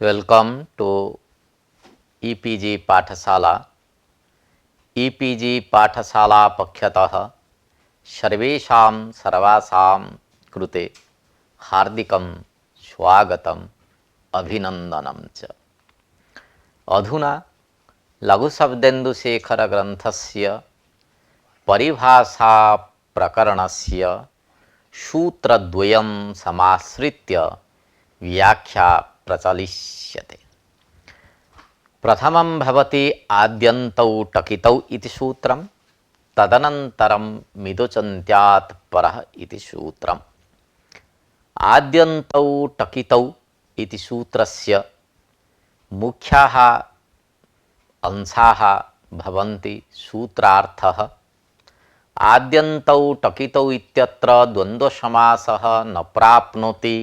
Welcome to e-PG पाठशाला। E-PG पाठशाला पक्षतः सर्वेषां सर्वासां कृते हार्दिकं स्वागतम् अभिनन्दनं च। अधुना लघुशब्देन्दुशेखर ग्रन्थस्य परिभाषा प्रकरणस्य सूत्रद्वयं समाश्रित्य व्याख्या प्रचलिष्यते। प्रथमं भवति आद्यन्तौ टकितौ इति सूत्रं, तदनन्तरं मिदुचन्त्यात् परः इति सूत्रम्। आद्यन्तौ टकितौ इति सूत्रस्य मुख्याः अंशाः भवन्ति। सूत्रार्थः: आद्यन्तौ टकितौ इत्यत्र द्वन्द्वसमासः न प्राप्नोति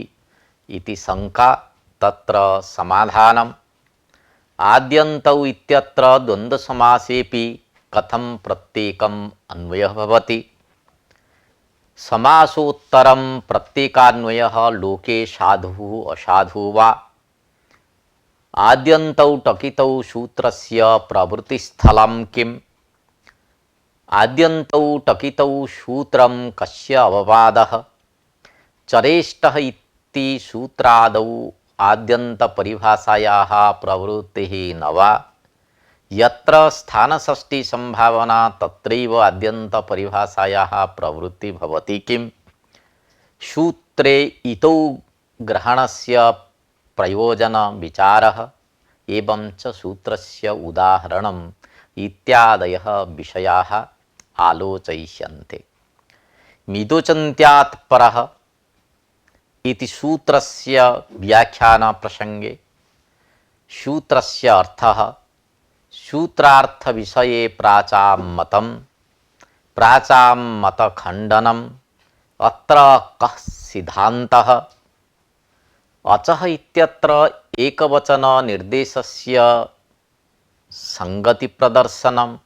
इति शंका, तत्र समाधानम्। आद्यन्तौ इत्यत्र द्वन्द्वसमासेपि कथं प्रत्येकम् अन्वयः भवति? समासोत्तरं प्रत्येकान्वयः लोके साधुः असाधुः वा? आद्यन्तौ टकितौ सूत्रस्य प्रवृत्तिस्थलं किम्? आद्यन्तौ टकितौ सूत्रं कस्य अववादः? चरेष्टः इति सूत्रादौ आद्यन्तपरिभाषायाः प्रवृत्तिः न वा? यत्र स्थानषष्ठी संभावना तत्रैव आद्यन्तपरिभाषायाः प्रवृत्ति भवति किम्? सूत्रे इतौ ग्रहणस्य प्रयोजनविचारः एवं च सूत्रस्य उदाहरणम् इत्यादयः विषयाः आलोचयिष्यन्ते। मिदुचन्त्यात् परः इति सूत्रस्य व्याख्यान प्रसंगे सूत्रस्य अर्थः, सूत्रार्थ विषये प्राचां मतं, प्राचां मतखण्डनम्, अत्र कः सिद्धान्तः? अचः इत्यत्र एकवचन निर्देशस्य संगति प्रदर्शनम्।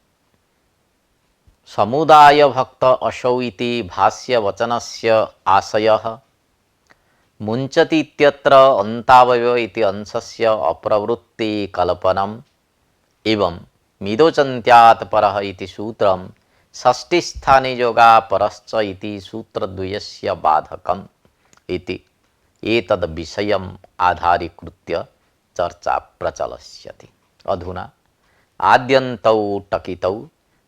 समुदाय भक्त असौ इति भाष्यवचनस्य आशयः। मुञ्चति इत्यत्र अन्तावयव इति अंशस्य अप्रवृत्ति कल्पनम्। एवं मिदोचन्त्यात् परः इति सूत्रं षष्ठीस्थाने योगा परश्च इति सूत्रद्वयस्य बाधकम् इति एतद् विषयम् आधारीकृत्य चर्चा प्रचलष्यति। अधुना आद्यन्तौ टकितौ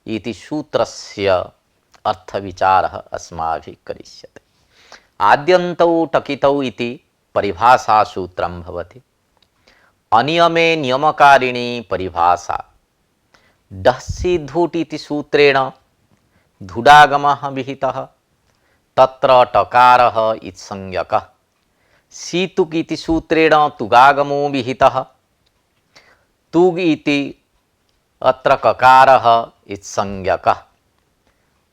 इति सूत्रस्य अर्थविचारः अस्माभिः करिष्यते। आद्यन्तौ टकितौ इति परिभाषासूत्रं भवति। अनियमे नियमकारिणी परिभाषा। डह्सि धुट् इति सूत्रेण धुडागमः विहितः, तत्र टकारः इत्संज्ञकः। सीतुक् इति सूत्रेण तुगागमो विहितः, तुग् इति अत्र ककारः इत्संज्ञकः।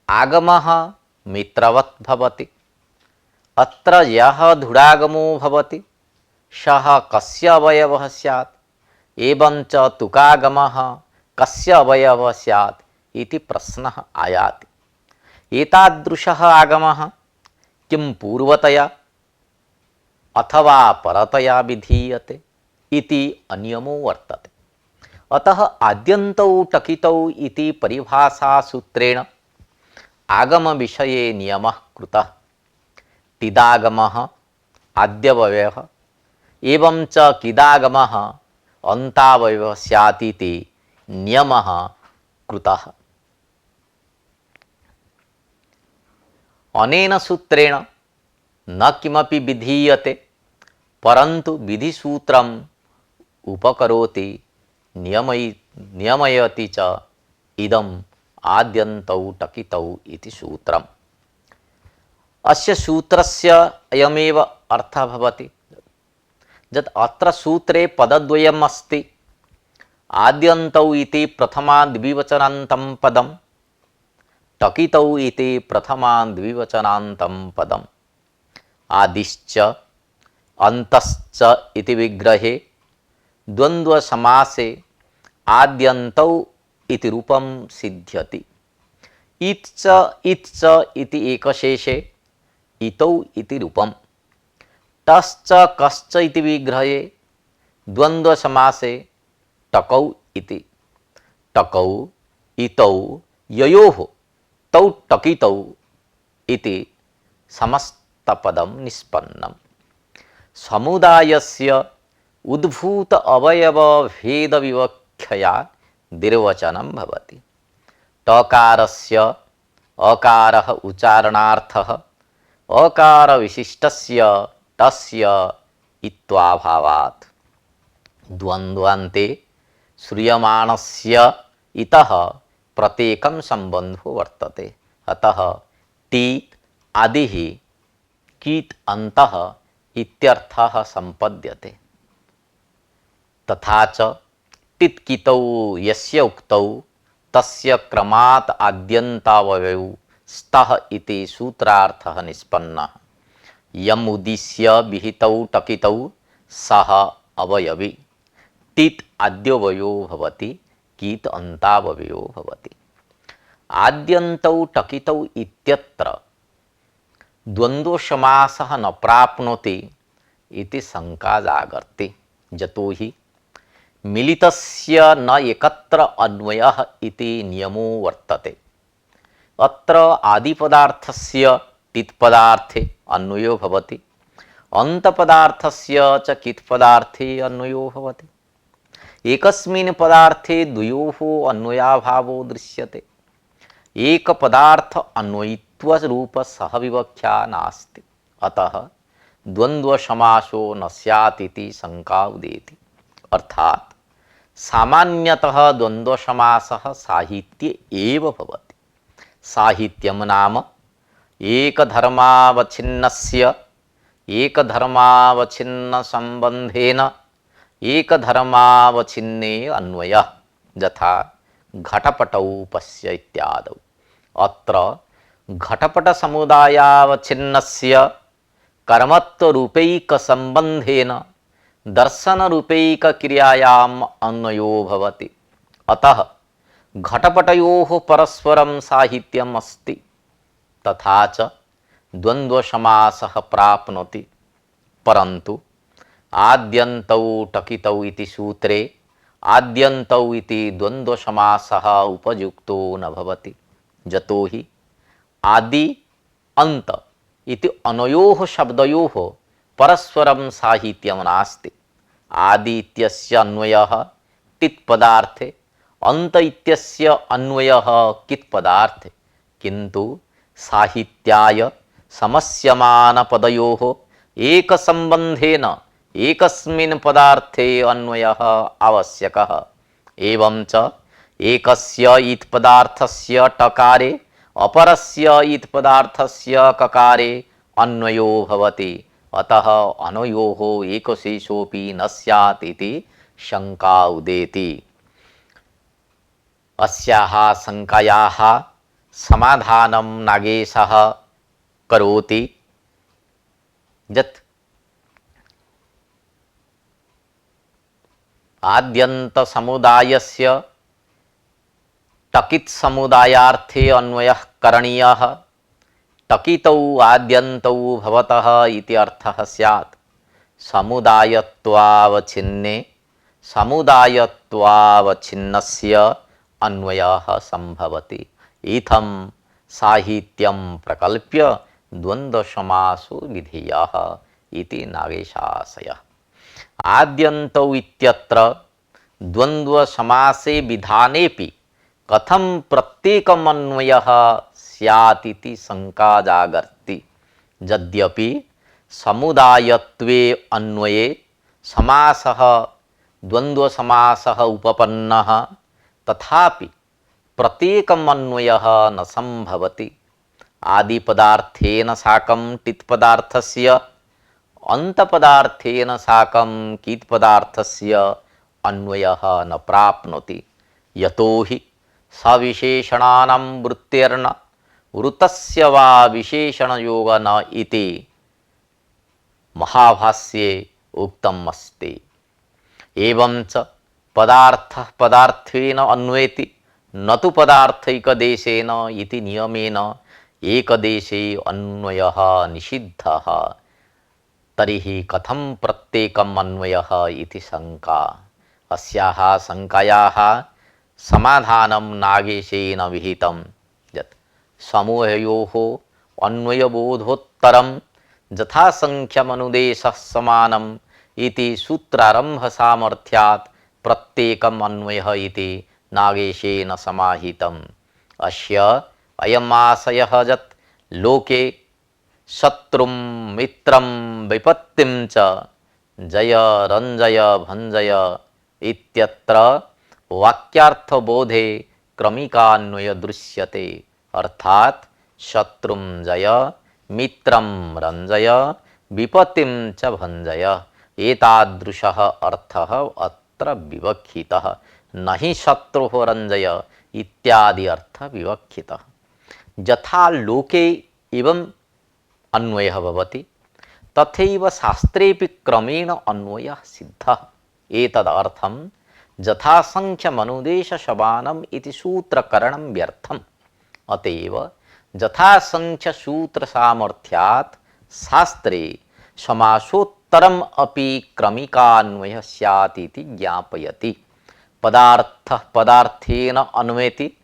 आगमः मित्रवत् भवति। अत्र यः धुडागमो भवति सः कस्य अवयवः स्यात्? एवं च तुकागमः कस्य अवयवः स्यात् इति प्रश्नः आयाति। एतादृशः आगमः किं पूर्वतया अथवा परतया विधीयते इति अनियमो वर्तते। अतः आद्यन्तौ टकितौ इति परिभाषासूत्रेण आगम विषये नियमः कृतः। टिदागमः आद्यवयवः एवं च किदागमः अन्तावयवः स्यात् इति नियमः कृतः। अनेन सूत्रेण न किमपि विधीयते, परन्तु विधिसूत्रम् उपकरोति, नियमयति च इदम् आद्यन्तौ टकितौ इति सूत्रम्। अस्य सूत्रस्य अयमेव अर्थः भवति यत् अत्र सूत्रे पदद्वयम् अस्ति। आद्यन्तौ इति प्रथमा द्विवचनान्तं पदं, टकितौ इति प्रथमा द्विवचनान्तं पदम्। आदिश्च अन्तश्च इति विग्रहे द्वन्द्वसमासे आद्यन्तौ इति रूपं सिद्ध्यति। इत्च इति एकशेषे इतौ इति रूपम्। तश्च कश्च इति विग्रहे द्वंद्व समासे टकौ इति टकौ इतौ ययोः तौ टकितौ इति समस्तपदं निष्पन्नम् समुदायस्य उद्भूत अवयव भेद विवक्षया द्विर्वचनं भवति टकारस्य अकारः उच्चारणार्थः अकार विशिष्टस्य तस्य इत्वाभावात् द्वन्द्वान्ते श्रूयमाणस्य इतः प्रत्येकं संबंधो वर्तते अतः टीत् आदिः कीत् अन्तः इत्यर्थः संपद्यते तथा च टित्कितौ यस्य उक्तौ तस्य क्रमात् आद्यन्तावयौ स्तः इति सूत्रार्थः निष्पन्नः यम् उद्दिश्य विहितौ टकितौ सः अवयवी टित् आद्यवयो भवति कीत् अन्तावययो भवति आद्यन्तौ टकितौ इत्यत्र द्वन्द्व समासः न प्राप्नोति इति शंका जागर्ति यतो हि मिलितस्य न एकत्र अन्वयः इति नियमो वर्तते अत्र आदिपदार्थस्य टित् पदार्थे अन्वयो भवति अन्तपदार्थस्य च कित् पदार्थे अन्वयो भवति एकस्मिन् पदार्थे द्वयोः अन्वयाभावो दृश्यते एक पदार्थ अन्वयित्व रूप सहविवक्षा नास्ति अतः द्वंद्व समासो न स्यात् इति शंका उदेति अर्थात सामान्यतः द्वंद्व समासः साहित्ये एव भवति साहित्यम नाम एकधर्मावच्छिन्नस्य एकधर्मावच्छिन्न संबंधेन एकधर्मावच्छिन्ने अन्वयः यथा घटपटौ पश्य इत्यादौ अत्र घटपट समुदायावच्छिन्नस्य कर्मत्वरूपैक संबंधेन दर्शन रूपैक क्रियायाम अन्वयो भवति अतः घटपटयोः परस्परं साहित्यम् अस्ति तथा च द्वंद्व समासः प्राप्नोति परन्तु आद्यन्तौ टकितौ इति सूत्रे आद्यन्तौ इति द्वंद्व समासः उपयुक्तो न भवति यतो हि आदि अन्त इति अनयोः शब्दयोः परस्परं साहित्यं नास्ति आदि इत्यस्य अन्वयः टित् पदार्थे अन्त इत्यस्य अन्वयः कित् पदार्थे किन्तु साहित्याय समस्यमान पदयोः एक संबंधेन एकस्मिन् पदार्थे अन्वयः आवश्यकः एवं च एकस्य इत् पदार्थस्य टकारे अपरस्य इत् पदार्थस्य ककारे अन्वयो भवति अतः अनयोः एकशेषोऽपि न स्यात् इति शंका उदेति अस्याः शंकायाः समाधानं नागेशः करोति यत् आद्यन्त समुदायस्य टकित समुदायार्थे अन्वयः करणीयः टकितौ आद्यन्तौ भवतः इति अर्थः स्यात् समुदायत्वावच्छिन्ने समुदायत्वावच्छिन्नस्य अन्वयः संभवति इत्थं साहित्यं प्रकल्प्य द्वन्द्वसमासो विधेयः इति नागेशाशयः आद्यन्तौ इत्यत्र द्वन्द्वसमासे विधानेपि कथं प्रत्येकम् अन्वयः स्यात् इति शंका जागर्ति यद्यपि समुदायत्वे अन्वये समासः द्वन्द्वसमासः उपपन्नः तथापि प्रत्येकम् अन्वयः न संभवति आदिपदार्थेन साकं टित् पदार्थस्य अन्तपदार्थेन साकं कीत् पदार्थस्य अन्वयः न प्राप्नोति यतो हि सविशेषणानां वृत्तेर्न वृत्तस्य वा विशेषणयोग न इति महाभाष्ये उक्तम् अस्ति एवं च पदार्थः पदार्थेन अन्वेति न तु पदार्थैकदेशेन इति नियमेन एकदेशे अन्वयः निषिद्धः तर्हि कथं प्रत्येकम् अन्वयः इति शङ्का। अस्याः शङ्कायाः समाधानं नागेशेन विहितं यत् समूहयोः अन्वयबोधोत्तरं यथासङ्ख्यमनुदेशः समानम् इति सूत्रारम्भसामर्थ्यात् प्रत्येकम् अन्वयः इति नागेशेन समाहितम्। अस्य अयमाशयः यत् लोके शत्रुं मित्रं विपत्तिं च जय रञ्जय भञ्जय इत्यत्र वाक्यार्थबोधे क्रमिकान्वय दृश्यते। अर्थात् शत्रुं जय मित्रं रञ्जय विपत्तिं च भञ्जय एतादृशः अर्थः अत्र विवक्षितः, न हि शत्रुः रञ्जय इत्यादि अर्थ विवक्षितः। यथा लोके एवं अन्वयः भवति तथैव शास्त्रेऽपि क्रमेण अन्वयः सिद्धः। एतदर्थं यथासङ्ख्यमनुदेशसमानम् इति सूत्रकरणं व्यर्थम्। अतएव यथासङ्ख्यसूत्रसामर्थ्यात् शास्त्रे समासोत्तरम् अपि क्रमिकान्वयः स्यात् इति ज्ञापयति। पदार्थः पदार्थेन अन्वयति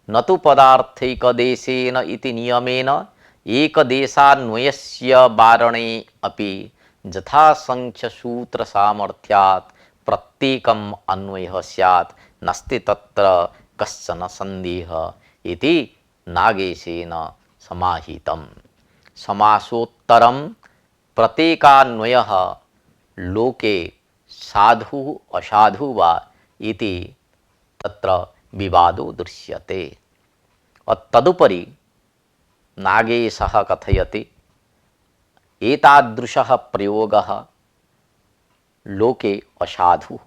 न तु पदार्थैकदेशेन इति नियमेन एकदेशान्वयस्य वारणे अपि यथासङ्ख्यसूत्रसामर्थ्यात् प्रत्येकम् अन्वयः स्यात्, नास्ति तत्र कश्चन सन्देहः इति नागेशेन समाहितम्। समासोत्तरं प्रत्येकान्वयः लोके साधु असाधु वा इति तत्र विवादो दृश्यते। तदुपरि नागेशः कथयति एतादृशः प्रयोगः लोके असाधु,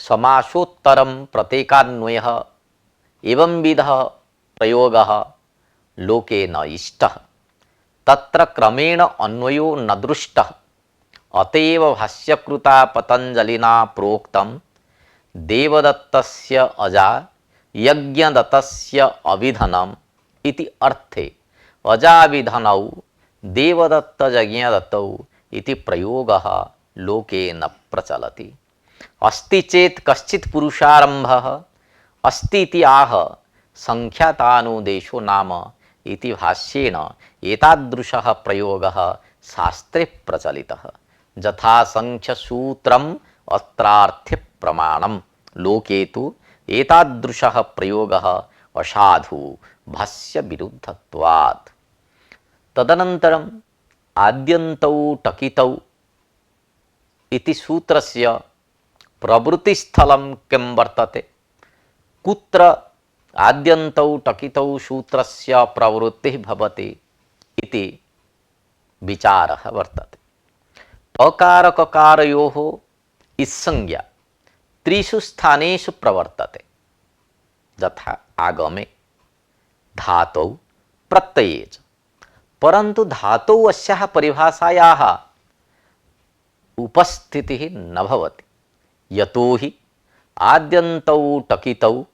समासोत्तरं प्रत्येकान्वयः एवंविधः प्रयोगः लोके न इष्टः, तत्र क्रमेण अन्वयो न दृष्टः। अतएव भाष्यकृता पतञ्जलिना प्रोक्तं देवदत्तस्य अजा यज्ञदत्तस्य अभिधनम् इति अर्थे अजाविधनौ देवदत्तयज्ञदत्तौ इति प्रयोगः लोके न प्रचलति। अस्ति चेत् कश्चित् पुरुषारम्भः अस्ति इति आह संख्यातानुदेशो नाम इति भाष्येन एतादृशः प्रयोगः शास्त्रे प्रचलितः। यथा संख्यसूत्रम् अत्रार्थे प्रमाणं, लोके तु एतादृशः प्रयोगः असाधु भाष्य विरुद्धत्वात्। तदनन्तरम् आद्यन्तौ टकितौ इति सूत्रस्य प्रवृत्तिस्थलं किं वर्तते, कुत्र आद्यन्तौ टकितौ सूत्रस्य प्रवृत्तिः भवति इति विचारः वर्तते। अकारककारयोः इत्संज्ञा त्रिषु स्थानेषु प्रवर्तते, यथा आगमे धातौ प्रत्यये च। परन्तु धातौ अस्याः परिभाषायाः उपस्थितिः न भवति, यतोहि आद्यन्तौ टकितौ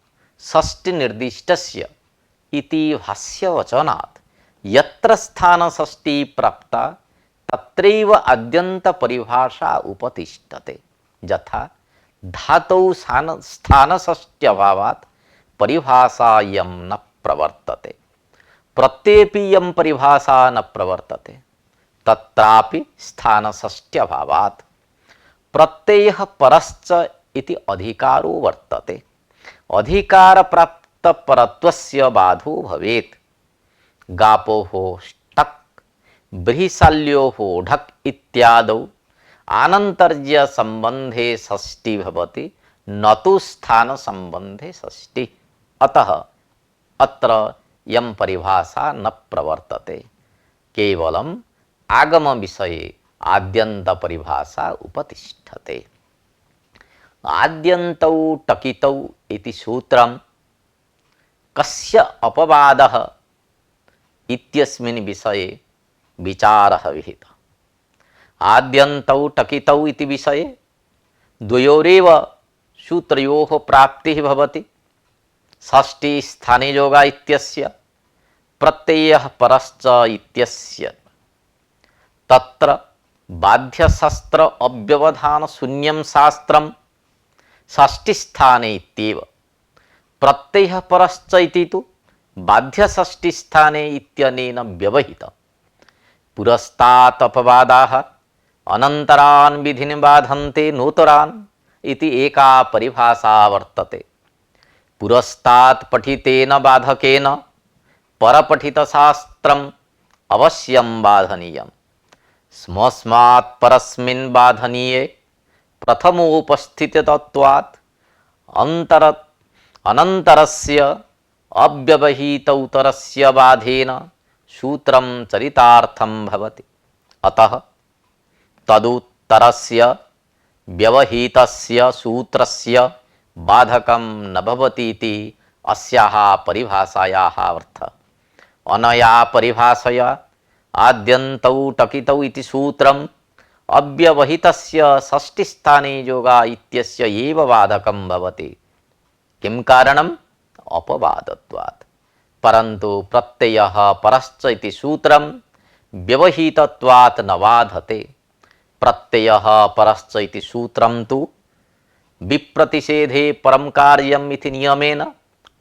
षष्ठिनिर्दिष्टस्य इति भाष्यवचनात् यत्र स्थानषष्ठी प्राप्ता तत्रैव आद्यन्तपरिभाषा उपतिष्ठते। यथा धातौ स्थानषष्ट्यभावात् परिभाषा इयं न प्रवर्तते, प्रत्ययेऽपि इयं परिभाषा न प्रवर्तते, तत्रापि स्थानषष्ट्यभावात्। प्रत्ययः परश्च इति अधिकारो वर्तते, अधिकारप्राप्तपरत्वस्य बाधो भवेत्। गापोः ष्टक् बृहिशाल्योः ढक् इत्यादौ आनन्तर्य संबंधे षष्ठी भवति, न तु स्थान संबंधे षष्ठी। अतः अत्र यं परिभाषा न प्रवर्तते, केवलम् आगम विषये आद्यन्त परिभाषा उपतिष्ठते। आद्यन्तौ टकितौ इति सूत्रं कस्य अपवादः इत्यस्मिन् विषये विचारः विहितः। आद्यन्तौ टकितौ इति विषये द्वयोरेव सूत्रयोः प्राप्तिः भवति। षष्ठी स्थाने योगा इत्यस्य, प्रत्ययः परश्च इत्यस्य। तत्र बाध्यशस्त्र अव्यवधान शून्यं शास्त्रं षष्ठीस्थाने इत्येव प्रत्ययः परश्च इति तु बाध्यषष्ठीस्थाने इत्यनेन व्यवहितः। पुरस्तात् अपवादाः अनन्तरान् विधिन् बाधन्ते नोतरान् इति एका परिभाषा वर्तते। पुरस्तात् पठितेन बाधकेन परपठितशास्त्रम् अवश्यं बाधनीयम्। स्मस्मात् परस्मिन् बाधनीये प्रथमोपस्थितत्वात् अनन्तरस्य अव्यवहितौतरस्य बाधेन सूत्रं चरितार्थं भवति। अतः तदुत्तरस्य व्यवहितस्य सूत्रस्य बाधकं न भवति इति अस्याः परिभाषायाः अर्थः। अनया परिभाषया आद्यन्तौ टकितौ इति सूत्रम् अव्यवहितस्य षष्ठीस्थाने योगा इत्यस्य एव बाधकं भवति। किं कारणम्? अपवादत्वात्। परन्तु प्रत्ययः परश्च इति सूत्रं व्यवहितत्वात् न बाधते। प्रत्ययः परश्च इति सूत्रं तु विप्रतिषेधे परं कार्यम् इति नियमेन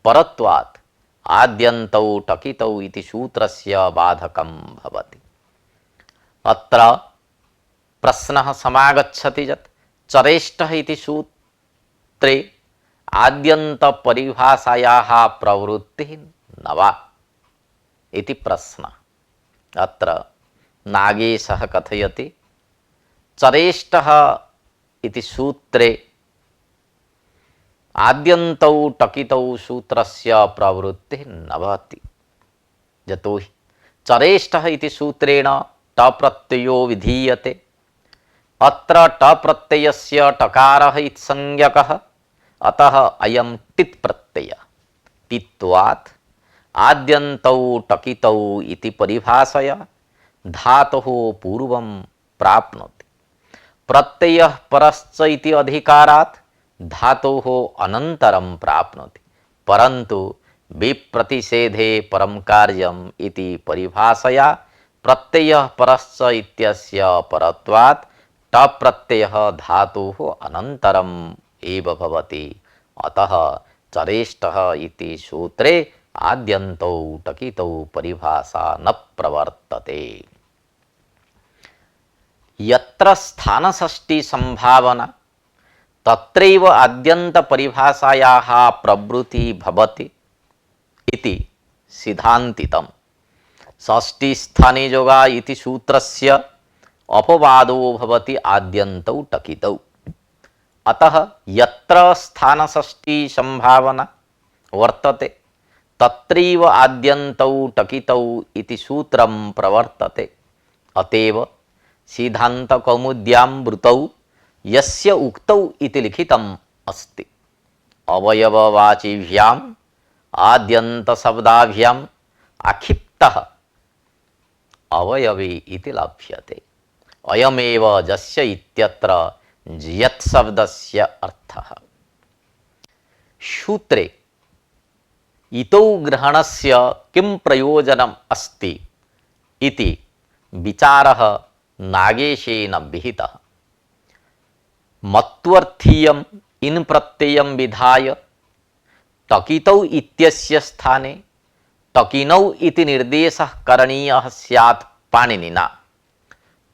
परत्वात् आद्यन्तौ टकितौ इति सूत्रस्य बाधकं भवति। अत्र प्रश्नः समागच्छति यत् चरेष्ठः इति सूत्रे आद्यन्त परिभाषायाः प्रवृत्तिः न वा इति प्रश्नः। अत्र नागेशः कथयति चरेष्ठः इति सूत्रे आद्यन्तौ टकितौ सूत्रस्य प्रवृत्तिः न भवति। यतोहि चरेष्ठः इति सूत्रेण ट प्रत्ययो विधीयते। अत्र ट प्रत्ययस्य टकारः इति संज्ञकः, अतः अयं टित् प्रत्ययः। तित्वात् आद्यन्तौ टकितौ इति परिभाषया धातुः पूर्वं प्राप्नोति। प्रत्ययः परश्च इति अधिकारात् धातोः अनन्तरं प्राप्नोति। परन्तु विप्रतिषेधे परं कार्यम् इति परिभाषया प्रत्ययः परश्च इत्यस्य परत्वात् ट प्रत्ययः धातोः अनन्तरम् एव भवति। अतः चरेष्ठः इति सूत्रे आद्यन्तौ टकितौ परिभाषा न प्रवर्तते। यत्र स्थानषष्ठी संभावना तत्रैव आद्यन्त परिभाषायाः प्रवृत्ति भवति इति सिद्धान्तितम्। षष्ठी स्थाने योगा इति सूत्रस्य अपवादो भवति आद्यन्तौ टकितौ। अतः यत्र स्थानषष्ठी संभावना वर्तते तत्रैव आद्यन्तौ टकितौ इति सूत्रं प्रवर्तते। अतएव सिद्धान्तकौमुद्यां वृतौ यस्य उक्तौ इति लिखितम् अस्ति। अवयववाचिभ्याम् आद्यन्तशब्दाभ्याम् आक्षिप्तः अवयवी इति लभ्यते। अयमेव जस्य इत्यत्र यत् शब्दस्य अर्थः। सूत्रे इतौ ग्रहणस्य किं प्रयोजनम् अस्ति इति विचारः नागेशेन विहितः। मत्वर्थीयम् इन् प्रत्ययं विधाय टकितौ इत्यस्य स्थाने टकिनौ इति निर्देशः करणीयः स्यात् पाणिनिना।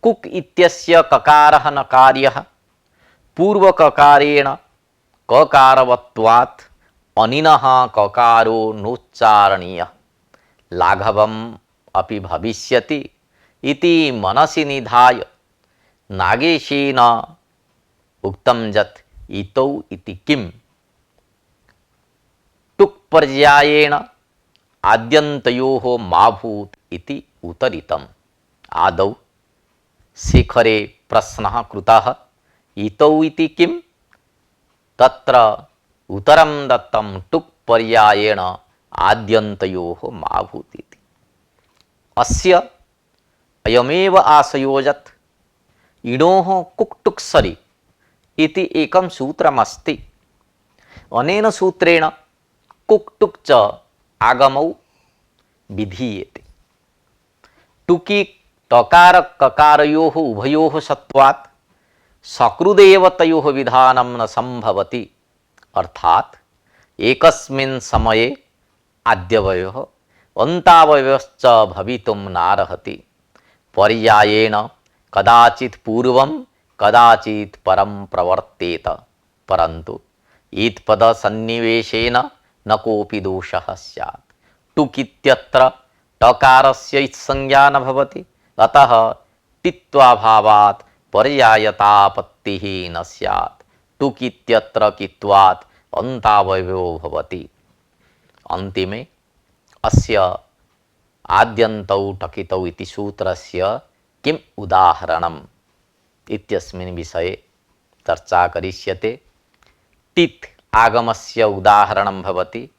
कुक् इत्यस्य ककारः नकार्यः पूर्वककारेण ककारवत्वात् अनिनः ककारो नोच्चारणीयः लाघवम् अपि भविष्यति इति मनसि निधाय नागेशेन उक्तं यत् इतौ इति किम् टुक् पर्यायेण आद्यन्तयोः मा भूत् इति उत्तरितम्। आदौ शिखरे प्रश्नः कृतः इतौ इति किम्, तत्र उत्तरं दत्तं टुक् पर्यायेण आद्यन्तयोः मा भूत् इति। अस्य अयमेव आशयो यत् इणोः कुक् टुक् सरि इति एकं सूत्रमस्ति। अनेन सूत्रेण कुक् टुक् च आगमौ विधीयते। टुकि टकार ककारयोः उभयोः सत्वात् सकृदेव तयोः विधानं न संभवति। अर्थात एकस्मिन् समये आद्यवयः अन्तावयवश्च भवितुं नार्हति। पर्यायेण कदाचित् पूर्वं कदाचित् परं प्रवर्तेत, परन्तु ईत्पदसन्निवेशेन न कोऽपि दोषः स्यात्। टुक् इत्यत्र टकारस्य इत्संज्ञा न भवति, अतः टित्वाभावात् पर्यायतापत्तिः न स्यात्। टुक् इत्यत्र कित्वात् अन्तावयवो भवति। अन्तिमे अस्य आद्यन्तौ टकितौ इति सूत्रस्य किम् उदाहरणम् इत्यस्मिन् विषये चर्चा करिष्यते। टित् आगमस्य उदाहरणं भवति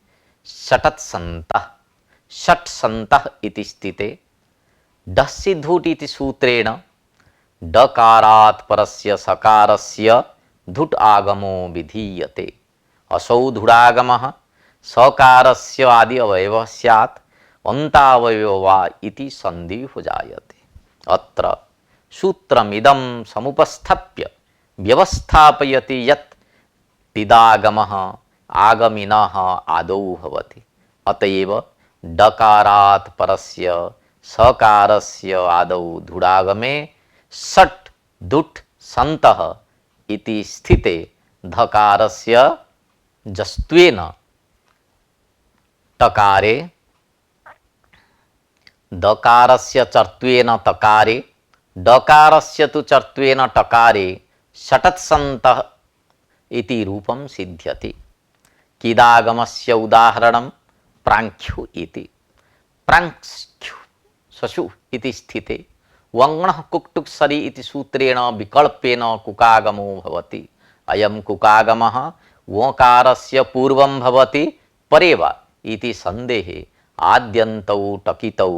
षटत्सन्तः। षट्सन्तः इति स्थिते डस्य धुट् इति सूत्रेण डकारात् परस्य सकारस्य धुट् आगमो विधीयते। असौ धुडागमः सकारस्य आदि अवयवः स्यात्, अन्तावयवो वा इति सन्देहो जायते। अत्र सूत्रमिदं समुपस्थाप्य व्यवस्थापयति यत् टिदागमः आगमिनः आदौ भवति। अतएव डकारात् परस्य सकारस्य आदौ धुडागमे षट् धुट् सन्तः इति स्थिते धकारस्य जस्त्वेन टकारे दकारस्य चर्त्वेन तकारे डकारस्य तु चर्त्वेन टकारे षटत्सन्तः इति रूपं सिद्ध्यति। किदागमस्य उदाहरणं प्राङ्ख्यु इति। प्राङ्ख्यु शशु इति स्थिते वङ्णः कुक्टुक्सरि इति सूत्रेण विकल्पेन कुकागमो भवति। अयं कुकागमः वकारस्य पूर्वं भवति परे वा इति सन्देहे आद्यन्तौ टकितौ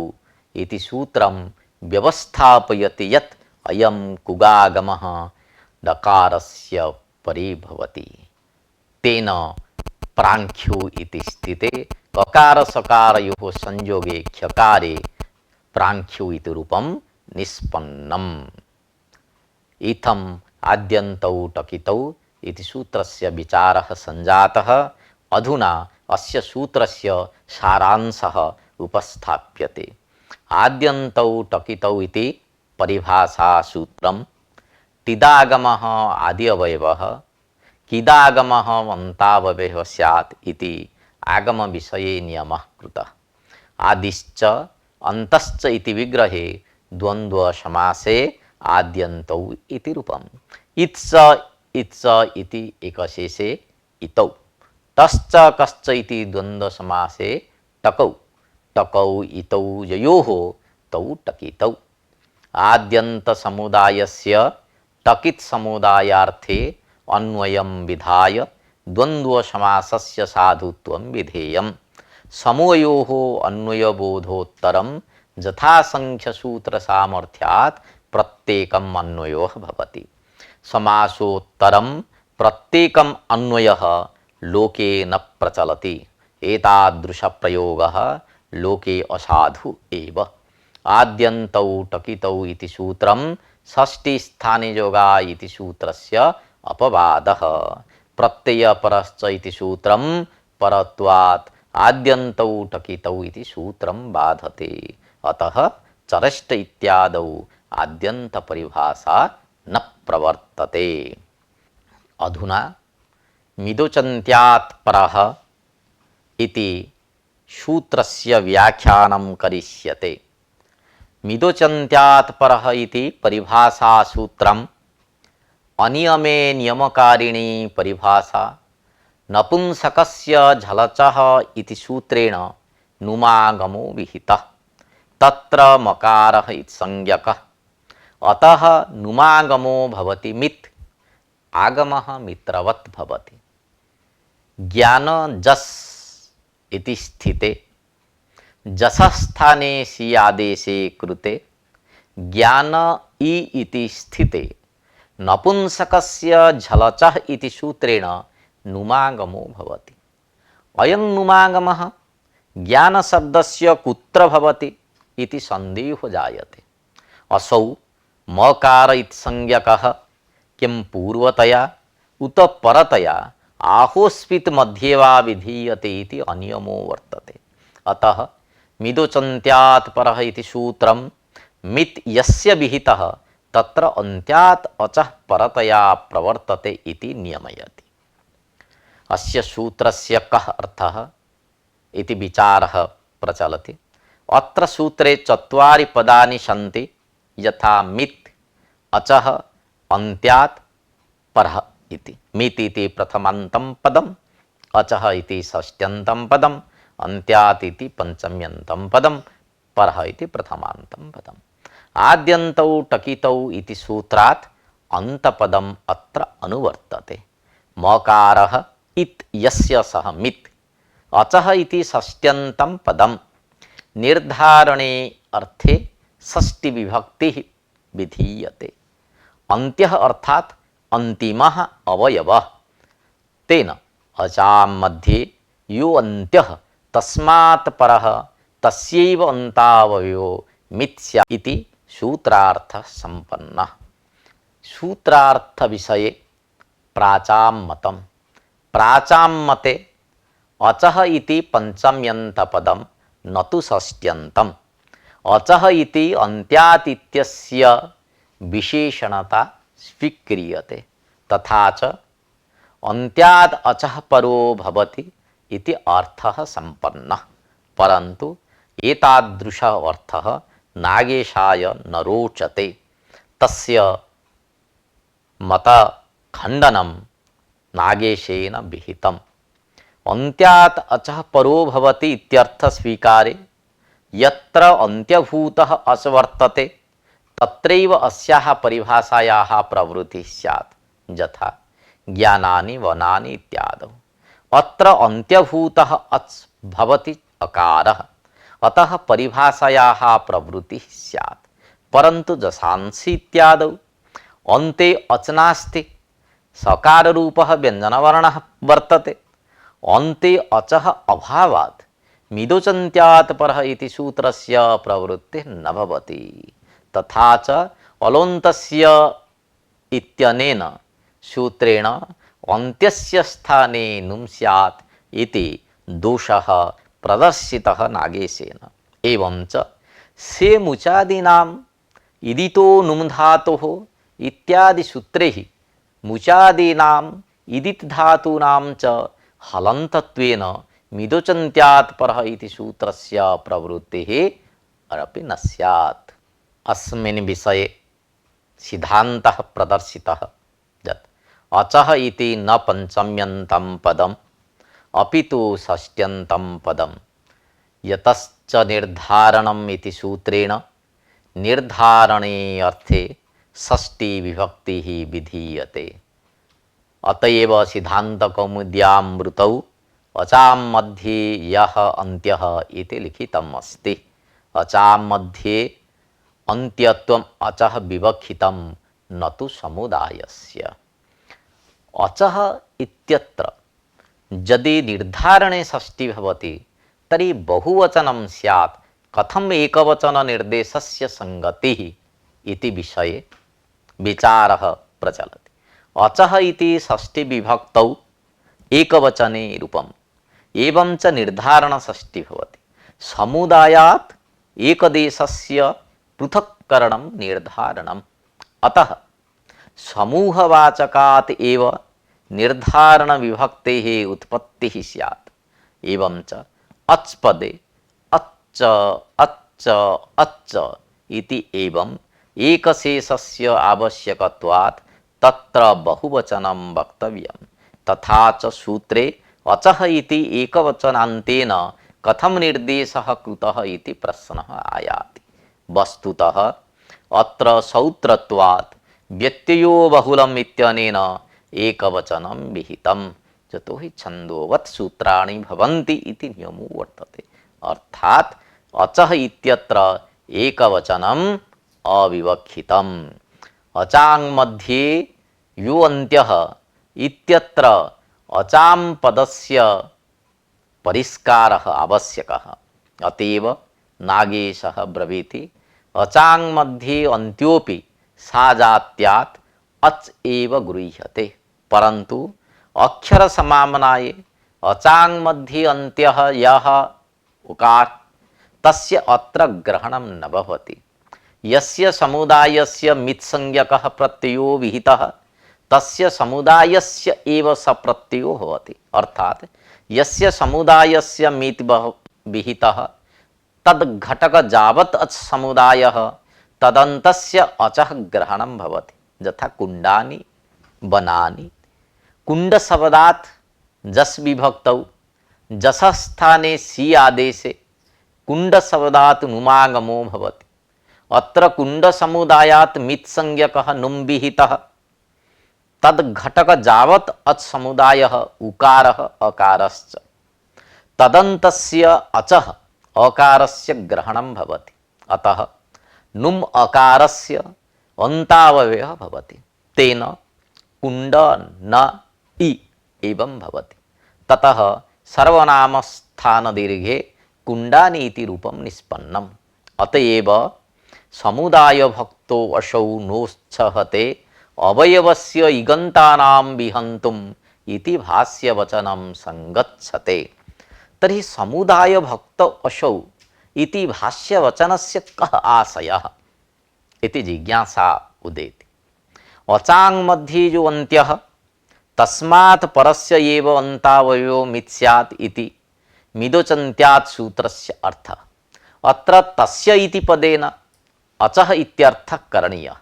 इति सूत्रं व्यवस्थापयति यत् अयं कुगागमः डकारस्य परे भवति। तेन प्राङ्ख्यु इति स्थिते ककार सकारयोः संयोगे ख्यकारे प्राङ्ख्यु इति रूपं निष्पन्नम्। इत्थम् आद्यन्तौ टकितौ इति सूत्रस्य विचारः सञ्जातः। अधुना अस्य सूत्रस्य सारांशः उपस्थाप्यते। आद्यन्तौ टकितौ इति परिभाषा सूत्रं टिदागमः आदि अवयवः किदागमः अन्तावयवः स्यात् इति आगम विषये नियमः कृतः। आदिश्च अन्तश्च इति विग्रहे द्वन्द्व समासे आद्यन्तौ इति रूपम्। इत्स इति एकशेषे इतौ, तश्च कश्च इति द्वन्द्व समासे टकौ, टकौ इतौ ययोः तौ टकितौ। आद्यन्त समुदायस्य टकित समुदायार्थे अन्वयं विधाय द्वन्द्व समासस्य साधुत्वं विधेयम्। समूहयोः अन्वयबोधोत्तरं यथासंख्य सूत्र सामर्थ्यात् प्रत्येकम् अन्वयः भवति। समासोत्तरं प्रत्येकम् अन्वयः लोके न प्रचलति। एतादृश प्रयोगः लोके असाधु एव। आद्यन्तौ टकितौ इति सूत्रं षष्ठी स्थाने योगा इति सूत्रस्य अपवादः। प्रत्ययपरश्च इति सूत्रं परत्वात् आद्यन्तौ टकितौ इति सूत्रं बाधते। अतः चरष्ट इत्यादौ आद्यन्त परिभाषा न प्रवर्तते। अधुना मिदोचन्त्यात् परः इति सूत्रस्य व्याख्यानं करिष्यते। मिदोचन्त्यात् परः इति परिभाषा सूत्रम् अनियमे नियमकारिणी परिभाषा नपुंसकस्य झलचः इति सूत्रेण नुमागमो विहितः। तत्र मकारः इत्संज्ञकः, अतः नुमागमो भवति मित्। आगमः मित्रवत् भवति। ज्ञान जस् इति स्थिते जसस्थाने सी आदेशे कृते ज्ञान इ इति स्थिते नपुंसकस्य झलचः इति सूत्रेण नुमागमो भवति। अयं नुमागमः ज्ञानशब्दस्य कुत्र भवति इति सन्देहो जायते। असौ मकार इत्संज्ञकः किं पूर्वतया उत परतया आहोस्वित् मध्ये वा विधीयते इति अनियमो वर्तते। अतः मिदोचन्त्यात् परः इति सूत्रं मित् यस्य विहितः तत्र अन्त्यात् अचः परतया प्रवर्तते इति नियमयति। अस्य सूत्रस्य कः अर्थः इति विचारः प्रचलति। अत्र सूत्रे चत्वारि पदानि सन्ति, यथा मित्, अचः, अन्त्यात्, परः इति। मित् इति प्रथमान्तं पदम्, अचः इति षष्ट्यन्तं पदम्, अन्त्यात् इति पञ्चम्यन्तं पदम्, परः इति प्रथमान्तं पदम्। आद्यन्तौ टकितौ इति सूत्रात् अन्तपदम् अत्र अनुवर्तते। मकारः इत् यस्य सः मित्, अचः इति षष्ट्यन्तं पदम्। निर्धारणे अर्थे षष्टि विभक्तिः विधीयते। अन्त्यः अर्थात् अन्तिमः अवयवः। तेन अचां मध्ये यो अन्त्यः तस्मात् परः तस्यैव अन्तावयवो मित् स्यात् इति सूत्रार्थः सम्पन्नः। सूत्रार्थ विषये प्राचां मतं। प्राचां मते अचः इति पञ्चम्यन्तपदं न तु षष्ट्यन्तम्। अचः इति अन्त्यात् इत्यस्य विशेषणता स्वीक्रियते। तथा च अन्त्यात् अचः परो भवति इति अर्थः सम्पन्नः। परन्तु एतादृशः अर्थः नागेशाय न रोचते। तस्य मतखण्डनं नागेशेन विहितम्। अन्त्यात् अचः परो भवति इत्यर्थ स्वीकारे यत्र अन्त्यभूतः अच वर्तते तत्रैव अस्याः परिभाषायाः प्रवृत्तिः स्यात्, यथा ज्ञानानि वनानि इत्यादौ। अत्र अन्त्यभूतः अच् भवति अकारः, अतः परिभाषायाः प्रवृत्तिः स्यात्। परन्तु जसांसि इत्यादौ अन्ते अच् नास्ति, सकाररूपः व्यञ्जनवर्णः वर्तते। अन्ते अचः अभावात् मिदोचन्त्यात् परः इति सूत्रस्य प्रवृत्तिः न भवति। तथा च अलोन्तस्य इत्यनेन सूत्रेण अन्त्यस्य स्थाने नुम् स्यात् इति दोषः प्रदर्शितः नागेशेन। एवं च सेमुचादीनाम् इदितो नुम् धातोः इत्यादि सूत्रैः मुचादीनाम् इदित् धातूनां च हलन्तत्वेन मिदोचन्त्यात् परः इति सूत्रस्य प्रवृत्तिः अपि न स्यात्। अस्मिन् विषये सिद्धान्तः प्रदर्शितः यत् अचः इति न पञ्चम्यन्तं पदम् अपि तु षष्ट्यन्तं पदम्। यतश्च निर्धारणम् इति सूत्रेण निर्धारणे अर्थे षष्टि विभक्तिः विधीयते। अतएव सिद्धान्तकौमुद्यामृतौ अचां मध्ये यः अन्त्यः इति लिखितम् अस्ति। अचां मध्ये अन्त्यत्वम् अचः विवक्षितं न तु समुदायस्य। अचः इत्यत्र यदि निर्धारणे षष्टि भवति तर्हि बहुवचनं स्यात्। कथम् एकवचननिर्देशस्य संगतिः इति विषये विचारः प्रचलति। अचः इति षष्टिविभक्तौ एकवचने रूपम्, एवं च निर्धारणषष्टि भवति। समुदायात् एकदेशस्य पृथक्करणं निर्धारणम्। अतः समूहवाचकात् एव निर्धारणविभक्तेः उत्पत्तिः स्यात्। एवं च अच् पदे अच्च अच्च अच्च इति एवं एकशेषस्य आवश्यकत्वात् तत्र बहुवचनं वक्तव्यम्। तथा च सूत्रे अचः इति एकवचनान्तेन कथं निर्देशः कृतः इति प्रश्नः आयाति। वस्तुतः अत्र सौत्रत्वात् व्यत्ययो बहुलम् इत्यनेन एकवचनं विहितम्। यतोहि छन्दोवत् सूत्राणि भवन्ति इति नियमो वर्तते। अर्थात् अचः इत्यत्र एकवचनम् अविवक्षितम्। अचां मध्ये यो अन्त्यः इत्यत्र अचां पदस्य परिष्कारः आवश्यकः। अतएव नागेशः ब्रवीति अचांग मध्ये अंत्योपि सा जात्यात् अच एव गृह्यते। परंतु अक्षर समामनाये अचांग मध्ये अंत्यः यः उकार तस्य अत्र ग्रहणं न भवति। यस्य समुदायस्य मित्संज्ञकः प्रत्ययो विहितः तस्य समुदायस्य एव स प्रत्ययो भवति। अर्थात यस्य समुदायस्य मित् विहितः तद घटक जावत् अच समुदायः तदन्तस्य अचः ग्रहणं भवति। यथा कुंडानि बनानि, कुंड शब्दात् जस् विभक्तौ जस स्थाने सी आदेशे कुंड शब्दात् नुमागमो भवति। अत्र कुंड समुदायात् मित्संज्ञकः नुम विहितः तद घटक जावत् अच समुदायः उकारः अकारश्च तदन्तस्य अचः अकारस्य ग्रहणं भवति। अतः नुम अकारस्य अन्तावयवः भवति। तेन कुंड न इ एवं भवति। ततः सर्वनाम स्थान दीर्घे कुंडानि इति रूपं निष्पन्नम्। अतएव समुदाय भक्तो असौ नोच्छहते अवयवस्य इगन्तानां विहन्तुम् इति भाष्यवचनं संगच्छते। तर्हि समुदाय भक्त असौ इति भाष्यवचनस्य कः आशयः इति जिज्ञासा उदेति। अचांग मध्ये जो अन्त्यः तस्मात् परस्य एव अन्तावयो मिथ्यात् इति मिदोचन्त्यात् सूत्रस्य अर्थः। अत्र तस्य इति पदेन अचः इत्यर्थः करणीयः।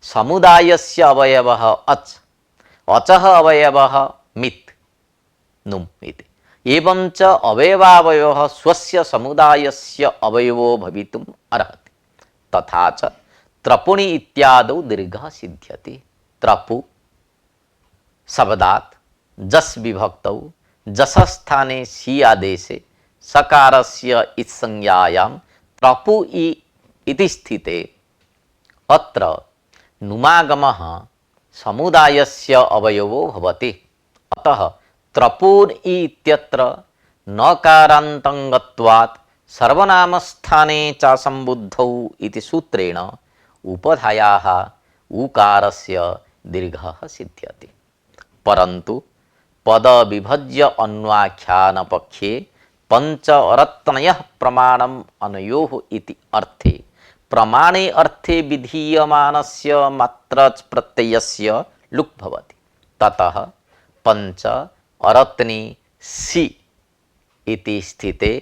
समुदायस्य अवयवः अच, अचः अवयवः मित् नुम् इति। एवं च अवयवावयवः स्वस्य समुदायस्य अवयवो भवितुम् अर्हति। तथा च त्रपुणि इत्यादौ दीर्घः सिद्ध्यति। त्रपु शब्दात् जस् विभक्तौ जस स्थाने सी आदेशे सकारस्य इत्संज्ञायां त्रपु इति स्थिते अत्र नुमागमः समुदायस्य अवयवो भवति। अतः त्रपून् इत्यत्र नकारान्तङ्गत्वात् सर्वनामस्थाने च संबुद्धौ इति सूत्रेण उपधायाः उकारस्य दीर्घः सिद्ध्यति। परन्तु पद विभज्य अन्वाख्यान पक्षे पंच अरत्नयः प्रमाणम् अनयोः इति अर्थे प्रमाणे अर्थे विधीयमानस्य मात्र प्रत्ययस्य लुक् भवति। ततः पंच अरत्नी सि इति स्थिते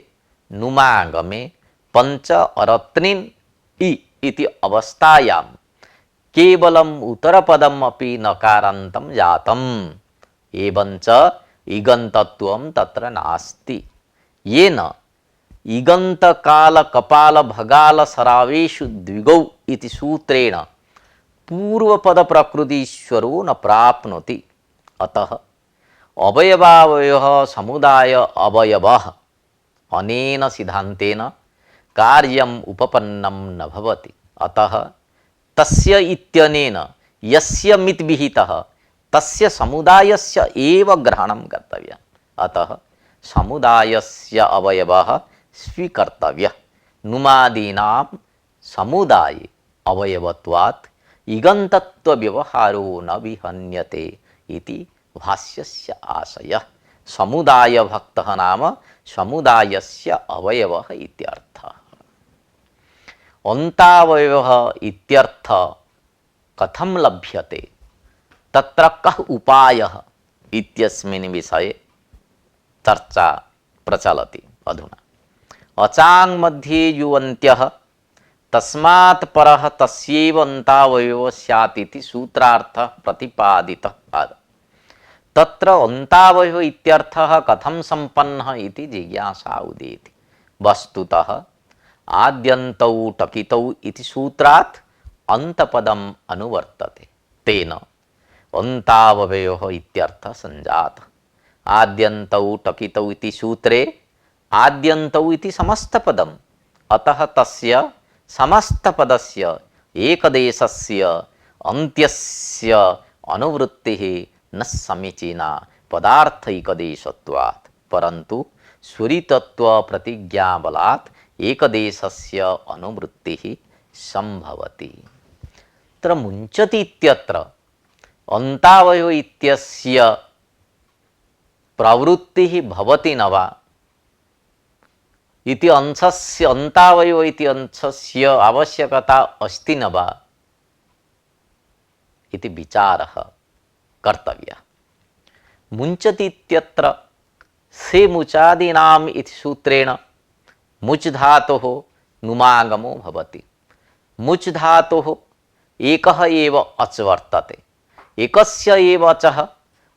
नुमागमे पंच अरत्निन् इ इति अवस्थायां केवलम् उत्तरपदम् अपि नकारान्तं जातम्। एवञ्च इगन्तत्वं तत्र नास्ति। येन इगंत काल कपाल भगाल सरावेषु द्विगौ इति सूत्रेण पूर्वपद प्रकृतिश्वरो न प्राप्नोति। अतः अवयवावयवः समुदाय अवयवः अनेन सिद्धान्तेन कार्यम् उपपन्नं न भवति। अतः तस्य इत्यनेन यस्य मित् विहितः तस्य समुदायस्य एव ग्रहणं कर्तव्यम्। अतः समुदायस्य अवयवः स्वीकर्तव्यः। नुमादीनां समुदाये अवयवत्वात् इगन्तत्व व्यवहारो न विहन्यते इति भाष्यस्य आशयः। समुदाय भक्तः नाम समुदायस्य अवयवः इत्यर्थः। अन्तावयवः इत्यर्थः कथं लभ्यते, तत्र कः उपायः इत्यस्मिन् विषये चर्चा प्रचलति अधुना। अचांग मध्ये यो अन्त्यः तस्मात् परः तस्यैव अन्तावयवो स्यात् इति सूत्रार्थः प्रतिपादितः। तत्र अन्तावयवः इत्यर्थः कथं सम्पन्नः इति जिज्ञासा उदेति। वस्तुतः आद्यन्तौ टकितौ इति सूत्रात् अन्तपदम् अनुवर्तते। तेन अन्तावयवः इत्यर्थः सञ्जातः। आद्यन्तौ टकितौ इति सूत्रे आद्यन्तौ इति समस्तपदम्। अतः तस्य समस्तपदस्य एकदेशस्य अन्त्यस्य अनुवृत्तिः न समीचीना पदार्थैकदेशत्वात्, परन्तु स्वरितत्व प्रतिज्ञाबलात् एकदेशस्य अनुवृत्तिः संभवति। तत्र मुञ्चति इत्यत्र अन्तावयव इत्यस्य प्रवृत्तिः भवति न वा इति अंशस्य अन्तावयव इति अंशस्य आवश्यकता अस्ति न वा इति विचारः कर्तव्यः। मुञ्चति इत्यत्र से मुचादीनाम् इति सूत्रेण मुच् धातोः नुमागमो भवति। मुच् धातोः एकः एव अच् वर्तते। एकस्य एव अचः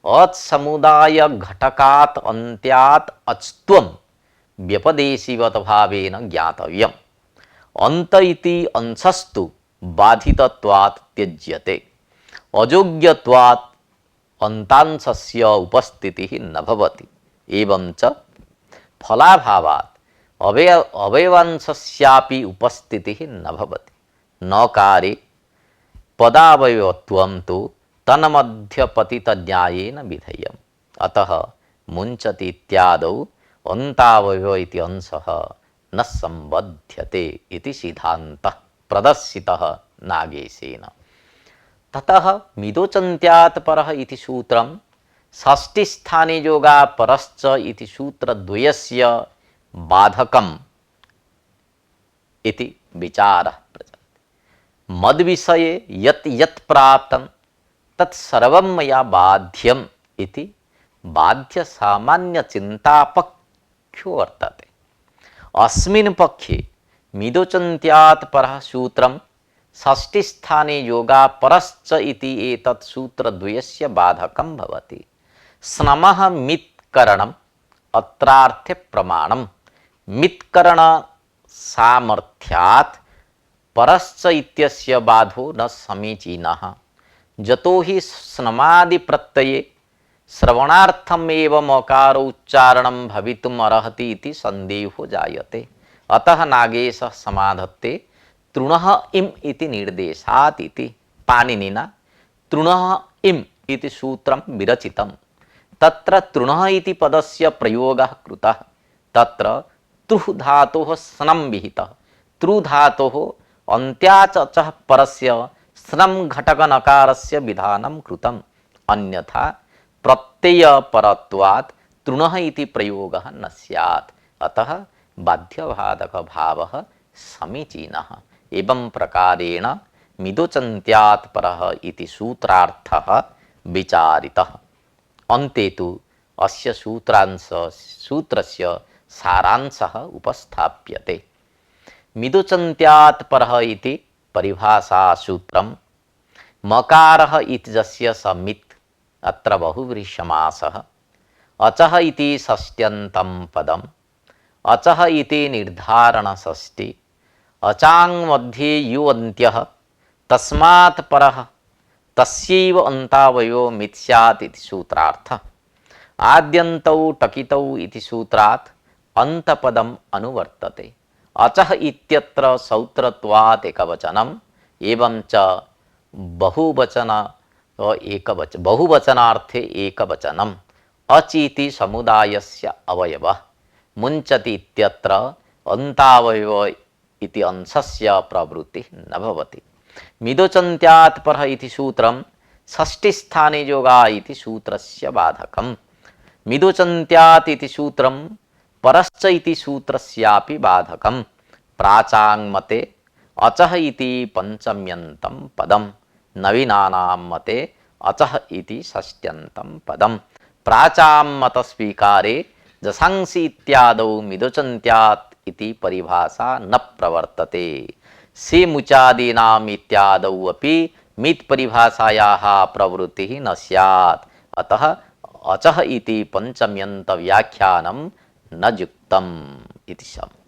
अच् समुदाय घटकात् अन्त्यात् अच्त्वं व्यपदेशिवत भावेन ज्ञातव्यम्। अन्त इति अंशस्तु बाधितत्वात् त्यज्यते। अयोग्यत्वात् अन्तांशस्य उपस्थितिः न भवति। एवं च फलाभावात् अवयवांशस्यापि उपस्थितिः न भवति। नकारे पदावयवत्वं तु तन्मध्यपतितन्यायेन विधेयम्। अतः मुञ्चति इत्यादौ अन्तावयव इति अंशः न सम्बध्यते इति सिद्धान्तः प्रदर्शितः नागेशेन। ततः मिदोचन्त्यात् परः इति सूत्रं षष्ठीस्थाने योगा परश्च इति सूत्रद्वयस्य बाधकम् इति विचारः प्रचलति। मद्विषये यत् यत् प्राप्तं तत् सर्वं मया बाध्यम् इति बाध्य सामान्य चिन्तापक्षो वर्तते। अस्मिन् पक्षे मिदोचन्त्यात् परः सूत्रं षष्ठीस्थाने योगा परश्च इति एतत् सूत्रद्वयस्य बाधकं भवति। स्नमः मित्करणम् अत्रार्थे प्रमाणम्। मित्करण सामर्थ्यात् परश्च इत्यस्य बाधो न समीचीनः। यतो हि स्नमादि प्रत्यये श्रवणार्थमेव मकारोच्चारणं भवितुम् अर्हति इति सन्देहो जायते। अतः नागेशः समाधत्ते तृणः इम् इति निर्देशात् इति पाणिनिना तृणः इम् इति सूत्रं विरचितं। तत्र तृणः इति पदस्य प्रयोगः कृतः। तत्र तृः धातोः स्नं विहितः। तृ धातोः अन्त्याच् अचः परस्य स्नं घटकनकारस्य विधानं कृतम्। अन्यथा प्रत्ययपरत्वात् तृणः इति प्रयोगः न स्यात्। अतः बाध्यबाधकभावः समीचीनः। एवं प्रकारेण मिदोचन्त्यात् परः इति सूत्रार्थः विचारितः। अन्ते तु अस्य सूत्रस्य सारांशः उपस्थाप्यते। मिदोचन्त्यात् परः इति परिभाषासूत्रं मकारः इत्यस्य समित् अत्र बहुव्रीहिसमासः। अचः इति षष्ट्यन्तं पदम्। अचः इति निर्धारणषष्ठी। अचाङ् मध्ये यु अन्त्यः तस्मात् परः तस्यैव अन्तावयो मिथ्यात् इति सूत्रार्थः। आद्यन्तौ टकितौ इति सूत्रात् अन्तपदम् अनुवर्तते। अचः इत्यत्र सौत्रत्वात् एकवचनम्। एवं च बहुवचनार्थे एकवचनम्। अच् इति समुदायस्य अवयवः। मुञ्चति इत्यत्र अन्तावयव इति अंशस्य प्रवृत्तिः न भवति। मिदोचन्त्यात् परः इति सूत्रं षष्ठीस्थाने योगा इति सूत्रस्य बाधकम्। मिदोचन्त्यात् इति सूत्रं परश्च इति सूत्रस्यापि बाधकम्। प्राचां मते अचः इति पंचम्यन्तं पदम्। नवीनानां मते अचः इति षष्ट्यन्तं पदम्। प्राचां मतस्वीकारे जसांसि इत्यादौ मिदोचन्त्यात् इति परिभाषा न प्रवर्तते। से मुचादीनाम् इत्यादौ अपि मित् परिभाषायाः प्रवृत्तिः न स्यात्। अतः अचः इति पंचम्यन्त व्याख्यानं न युक्तम् इति शम्।